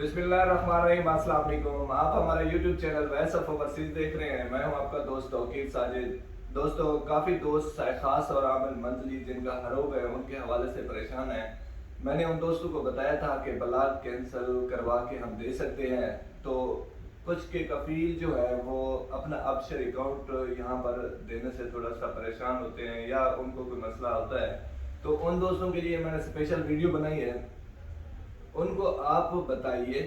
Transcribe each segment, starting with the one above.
बिस्मिल्लाहिर्रहमानिर्रहीम। अस्सलाम वालेकुम। आप हमारा YouTube channel voice of overseas देख रहे हैं। मैं हूं आपका दोस्त तौकीर साजिद। दोस्तों, काफ़ी दोस्त खास और आमिर मंजली जिनका हरोग है उनके हवाले से परेशान हैं। मैंने उन दोस्तों को बताया था कि बलाग कैंसिल करवा के हम दे सकते हैं, तो कुछ के कफील जो है वो अपना अपशर अकाउंट यहाँ पर देने से थोड़ा सा परेशान होते हैं या उनको कोई मसला होता है, तो उन दोस्तों के लिए मैंने स्पेशल वीडियो बनाई है। उनको आप बताइए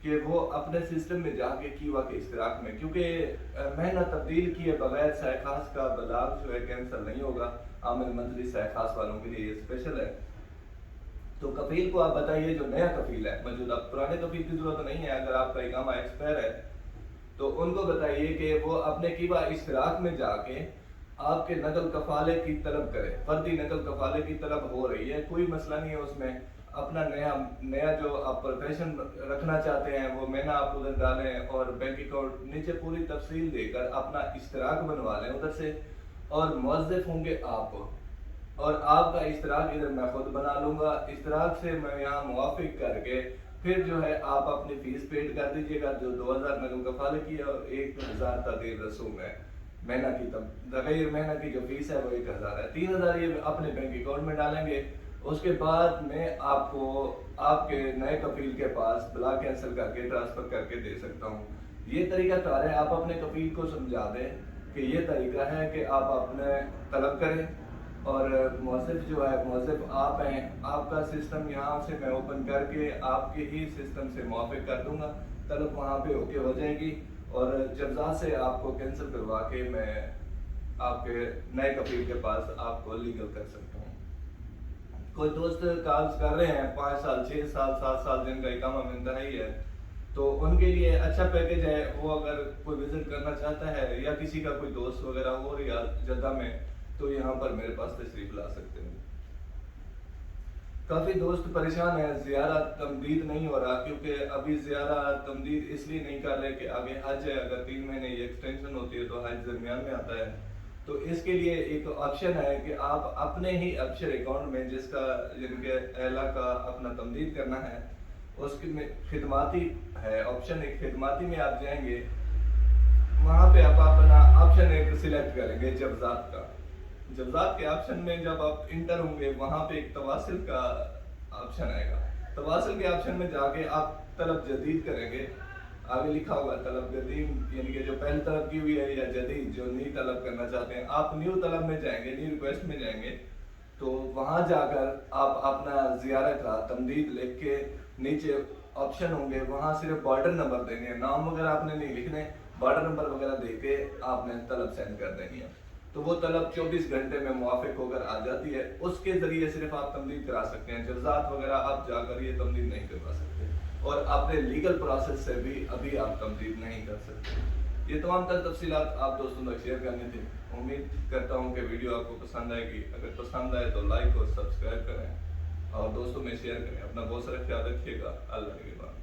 कि वो अपने सिस्टम में जाके कीवा के इश्तराक में, क्योंकि महीना तब्दील किए बगैर सहखास का बलाग जो है कैंसिल नहीं होगा। आमिर मंथली सहखास वालों के लिए ये स्पेशल है। तो कफील को आप बताइए, जो नया कफील है मौजूदा, पुराने कफील की जरूरत नहीं है। अगर आपका इकामा एक्सपायर है तो उनको बताइए कि वो अपने कीवा इश्तराक में जाके आपके नकल कफाले की तलब करे। फर्दी नकल कफाले की तलब हो रही है, कोई मसला नहीं है उसमें। अपना नया नया जो आप प्रोफेशन रखना चाहते हैं वो महीना आप उधर डालें और बैंक अकाउंट नीचे पूरी तफसील देकर अपना इश्तराक बनवा लें उधर से, और मुअज़्ज़िफ़ होंगे आप, और आपका इश्तराक इधर मैं खुद बना लूँगा। इश्तराक से मैं यहाँ मुवाफिक करके फिर जो है आप अपनी फीस पेड कर दीजिएगा, जो 2000 नकल कफाले की है और 1000 तादीर रसूम है महीना की। तब तगैर महीना की जो फीस है वो 1000 है। 3000 ये अपने बैंक अकाउंट में डालेंगे। उसके बाद मैं आपको आपके नए कफील के पास ब्लॉक कैंसिल करके ट्रांसफ़र करके दे सकता हूँ। ये तरीका कार है। आप अपने कफील को समझा दें कि ये तरीका है कि आप अपने तलब करें, और मुअज़्ज़िफ़ जो है मुअज़्ज़िफ़ आप हैं। आपका सिस्टम यहाँ से मैं ओपन करके आपके ही सिस्टम से मुआफ़िक कर दूँगा, तलब वहाँ पे ओके हो जाएगी, और जब्ज़ा से आपको कैंसिल करवा के मैं आपके नए कफील के पास आपको लीगल कर सकता हूँ। कोई दोस्त कॉल्स कर रहे हैं 5 साल 6 साल 7 साल जिनका इकामा मिलता ही है, तो उनके लिए अच्छा पैकेज है। वो अगर कोई विजिट करना चाहता है या किसी का कोई दोस्त वगैरह हो रियाद जद्दा में, तो यहाँ पर मेरे पास तशरीफ ला सकते हैं। काफ़ी दोस्त परेशान हैं, ज़ियारा तमदीद नहीं हो रहा, क्योंकि अभी ज़ियारा तमदीद इसलिए नहीं कर रहे कि आगे हज है। अगर 3 महीने ये एक्सटेंशन होती है तो हज दरमियान में आता है। तो इसके लिए एक ऑप्शन है कि आप अपने ही अपशर अकाउंट में जिनके अहला का अपना तमदीद करना है, उसके में खिदमाती है ऑप्शन। एक खिदमाती में आप जाएंगे, वहाँ पे आप अपना ऑप्शन एक सिलेक्ट करेंगे जब्ज़ात का। जब्ज़ात के ऑप्शन में जब आप इंटर होंगे, वहाँ पे एक तवासिल का ऑप्शन आएगा। तवासिल के ऑप्शन में जाके आप तलब जदीद करेंगे। आगे लिखा होगा तलब कदीम, यानी कि जो पहले तलब की हुई है, या जदीद जो नई तलब करना चाहते हैं। आप न्यू तलब में जाएंगे, न्यू रिक्वेस्ट में जाएंगे, तो वहाँ जाकर आप अपना ज़ियारा का तमदीद लिख के नीचे ऑप्शन होंगे, वहाँ सिर्फ बॉर्डर नंबर देने हैं, नाम वगैरह आपने नहीं लिखने, बॉर्डर नंबर वगैरह दे के आपने तलब सेंड कर देनी है। तो वो तलब 24 घंटे में मुआफिक होकर आ जाती है। उसके ज़रिए सिर्फ आप तमदीद करा सकते हैं। जज़ात वगैरह आप जाकर ये तमदीद नहीं करवा सकते, और अपने लीगल प्रोसेस से भी अभी आप तमदीद नहीं कर सकते। ये तमाम तर तफसीलात आप दोस्तों तक शेयर करनी थी। उम्मीद करता हूँ कि वीडियो आपको पसंद आएगी। अगर पसंद आए तो लाइक और सब्सक्राइब करें और दोस्तों में शेयर करें। अपना बहुत सारा ख्याल रखिएगा। अल्लाह के बाद।